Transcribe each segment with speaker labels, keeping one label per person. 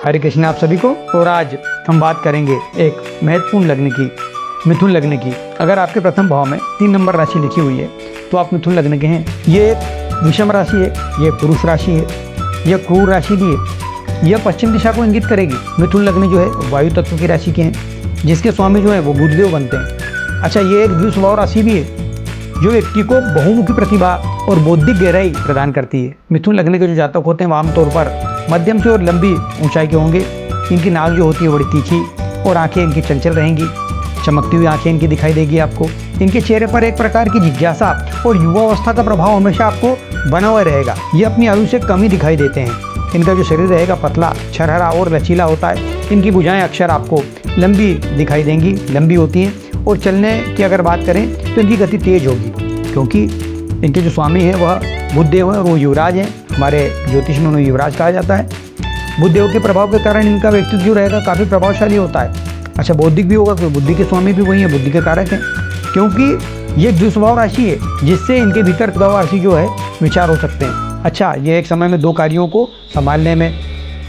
Speaker 1: हरे कृष्ण आप सभी को। और आज हम बात करेंगे एक महत्वपूर्ण लग्न की, मिथुन लग्न की। अगर आपके प्रथम भाव में 3 नंबर राशि लिखी हुई है तो आप मिथुन लग्न के हैं। ये एक विषम राशि है, ये पुरुष राशि है, यह क्रूर राशि भी है, यह पश्चिम दिशा को इंगित करेगी। मिथुन लग्न जो है वायु तत्व की राशि के हैं, जिसके स्वामी जो है वो बुधदेव बनते हैं। अच्छा, ये एक द्विस्वभाव राशि भी है जो व्यक्ति को बहुमुखी प्रतिभा और बौद्धिक गहराई प्रदान करती है। मिथुन लग्न के जो जातक होते हैं वो आमतौर पर मध्यम से और लंबी ऊंचाई के होंगे। इनकी नाक जो होती है बड़ी तीखी और आंखें इनकी चंचल रहेंगी, चमकती हुई आंखें इनकी दिखाई देगी आपको। इनके चेहरे पर एक प्रकार की जिज्ञासा और युवावस्था का प्रभाव हमेशा आपको बना हुआ रहेगा। ये अपनी आयु से कम ही दिखाई देते हैं। इनका जो शरीर रहेगा पतला, छरहरा और लचीला होता है। इनकी भुजाएं अक्सर आपको लंबी दिखाई देंगी, लंबी होती हैं। और चलने की अगर बात करें तो इनकी गति तेज होगी, क्योंकि इनके जो स्वामी हैं वह बुधदेव है और वो युवराज हैं। हमारे ज्योतिष में उन्हें युवराज कहा जाता है। बुधदेव के प्रभाव के कारण इनका व्यक्तित्व जो रहेगा काफ़ी प्रभावशाली होता है। अच्छा, बौद्धिक भी होगा, क्योंकि बुद्धि के स्वामी भी वही है, बुद्धि के कारक हैं। क्योंकि ये द्विस्वभाव राशि है, जिससे इनके भीतर स्वभाव राशि जो है विचार हो सकते हैं। अच्छा, ये एक समय में 2 कार्यों को संभालने में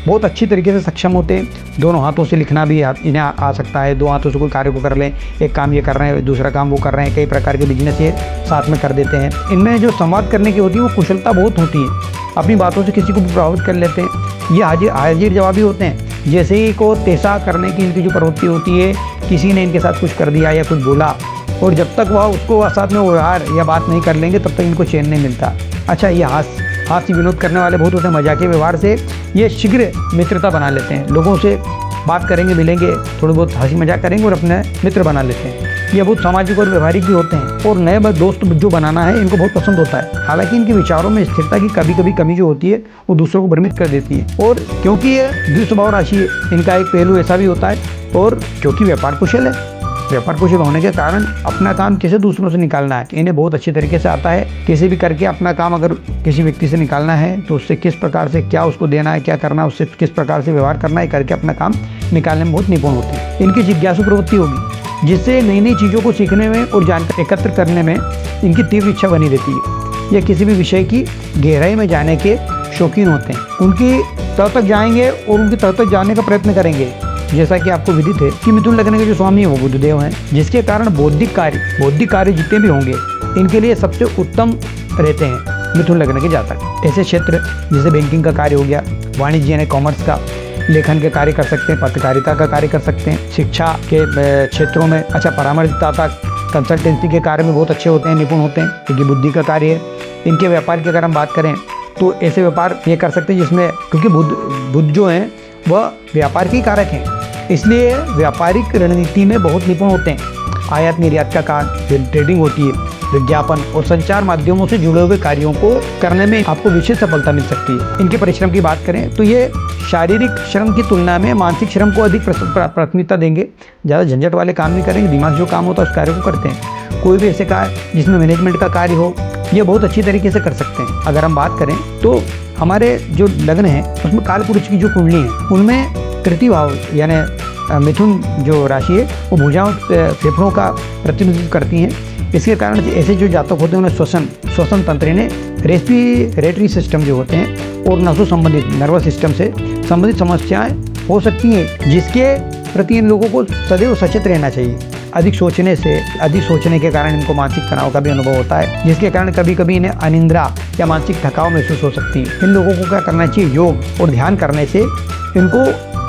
Speaker 1: बहुत अच्छी तरीके से सक्षम होते हैं। दोनों हाथों से लिखना भी इन्हें आ सकता है। 2 हाथों से कोई कार्य को कर लें, एक काम ये कर रहे हैं, दूसरा काम वो कर रहे हैं। कई प्रकार के बिजनेस ये साथ में कर देते हैं। इनमें जो संवाद करने की होती है वो कुशलता बहुत होती है। अपनी बातों से किसी को भी प्रभावित कर लेते हैं। ये हाजिर जवाबी होते हैं। जैसे ही को तेसा करने की इनकी जो प्रवृत्ति होती है, किसी ने इनके साथ कुछ कर दिया या कुछ बोला, और जब तक वह उसको साथ में व्यवहार या बात नहीं कर लेंगे तब तक इनको चैन नहीं मिलता। अच्छा, ये हास्य विनोद करने वाले बहुत होते हैं। मजाकिया व्यवहार से ये शीघ्र मित्रता बना लेते हैं। लोगों से बात करेंगे, मिलेंगे, थोड़ी बहुत हंसी मजाक करेंगे और अपने मित्र बना लेते हैं। ये बहुत सामाजिक और व्यवहारिक भी होते हैं। और नए दोस्त जो बनाना है इनको बहुत पसंद होता है। हालांकि इनके विचारों में स्थिरता की कभी कभी कमी जो होती है वो दूसरों को भ्रमित कर देती है। और क्योंकि ये द्विस्वभाव राशि है, इनका एक पहलू ऐसा भी होता है। और क्योंकि व्यापार कुशल है, व्यापार कुशल होने के कारण अपना काम कैसे दूसरों से निकालना है इन्हें बहुत अच्छी तरीके से आता है। किसी भी करके अपना काम अगर किसी व्यक्ति से निकालना है तो उससे किस प्रकार से क्या उसको देना है, क्या करना है, उससे किस प्रकार से व्यवहार करना है करके अपना काम निकालने में बहुत निपुण होती है। इनकी जिज्ञासु प्रवृत्ति होगी, जिससे नई नई चीज़ों को सीखने में और जानकारी एकत्र करने में इनकी तीव्र इच्छा बनी रहती है। यह किसी भी विषय की गहराई में जाने के शौकीन होते हैं। उनकी तह तक जाएंगे और उनकी तह तक जाने का प्रयत्न करेंगे। जैसा कि आपको विदित है कि मिथुन लग्न के जो स्वामी है वो बुधदेव हैं, जिसके कारण बौद्धिक कार्य जितने भी होंगे इनके लिए सबसे उत्तम रहते हैं मिथुन लग्न के जातक। ऐसे क्षेत्र जैसे बैंकिंग का कार्य हो गया, वाणिज्य यानी कॉमर्स का, लेखन के कार्य कर सकते हैं, पत्रकारिता का कार्य कर सकते हैं, शिक्षा के क्षेत्रों में, अच्छा परामर्शदाता कंसल्टेंसी के कार्य में बहुत अच्छे होते हैं, निपुण होते हैं, क्योंकि बुद्धि का कार्य है। इनके व्यापार की अगर हम बात करें तो ऐसे व्यापार ये कर सकते हैं जिसमें, क्योंकि बुध जो हैं वह व्यापार के कारक हैं, इसलिए व्यापारिक रणनीति में बहुत निपुण होते हैं। आयात निर्यात का कार्य, ट्रेडिंग होती है, विज्ञापन और संचार माध्यमों से जुड़े हुए कार्यों को करने में आपको विशेष सफलता मिल सकती है। इनके परिश्रम की बात करें तो ये शारीरिक श्रम की तुलना में मानसिक श्रम को अधिक प्राथमिकता देंगे। ज़्यादा झंझट वाले काम नहीं करेंगे, दिमाग जो काम होता है उस कार्य को करते हैं। कोई भी ऐसे कार्य जिसमें मैनेजमेंट का कार्य हो, ये बहुत अच्छी तरीके से कर सकते हैं। अगर हम बात करें तो हमारे जो लग्न है उसमें काल पुरुष की जो कुंडली है उनमें तृतीय भाव यानी मिथुन जो राशि है वो भुजाओं फेफड़ों का प्रतिनिधित्व करती हैं। इसके कारण ऐसे जो जातक होते हैं उन्हें श्वसन तंत्र ने रेस्पिरेटरी सिस्टम जो होते हैं और नसों संबंधित नर्वस सिस्टम से संबंधित समस्याएं हो सकती हैं, जिसके प्रति इन लोगों को सदैव सचेत रहना चाहिए। अधिक सोचने के कारण इनको मानसिक तनाव का भी अनुभव होता है, जिसके कारण कभी कभी इन्हें अनिद्रा या मानसिक थकाव महसूस हो सकती है। इन लोगों को क्या करना चाहिए, योग और ध्यान करने से इनको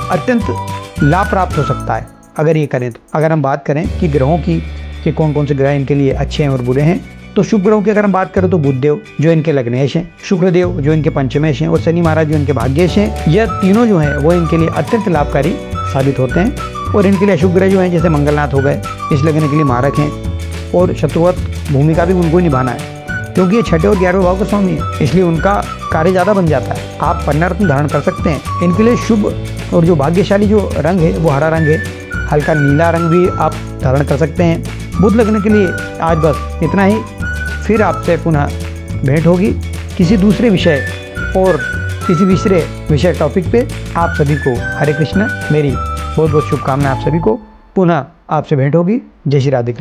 Speaker 1: अत्यंत लाभ प्राप्त हो सकता है अगर ये करें तो। अगर हम बात करें कि ग्रहों की कि कौन कौन से ग्रह इनके लिए अच्छे हैं और बुरे हैं, तो शुभ ग्रहों की अगर हम बात करें तो बुधदेव जो इनके लग्नेश हैं, शुक्रदेव जो इनके पंचमेश हैं और शनि महाराज जो इनके भाग्येश हैं। यह तीनों जो हैं वो इनके लिए अत्यंत लाभकारी साबित होते हैं। और इनके लिए अशुभ ग्रह जो हैं जैसे मंगलनाथ हो गए, इस लग्न के लिए मारक हैं और शत्रुवत भूमिका भी उनको ही निभाना है, क्योंकि ये 6ठे और 11वें भाव का स्वामी है, इसलिए उनका कार्य ज़्यादा बन जाता है। आप पन्ना रत्न धारण कर सकते हैं। इनके लिए शुभ और जो भाग्यशाली जो रंग है वो हरा रंग है, हल्का नीला रंग भी आप धारण कर सकते हैं। बुध लग्न के लिए आज बस इतना ही। फिर आपसे पुनः भेंट होगी किसी दूसरे विषय और किसी दूसरे विषय टॉपिक पे। आप सभी को हरे कृष्ण, मेरी बहुत बहुत शुभकामनाएं आप सभी को। पुनः आपसे भेंट होगी। जय श्री राधे कृष्ण।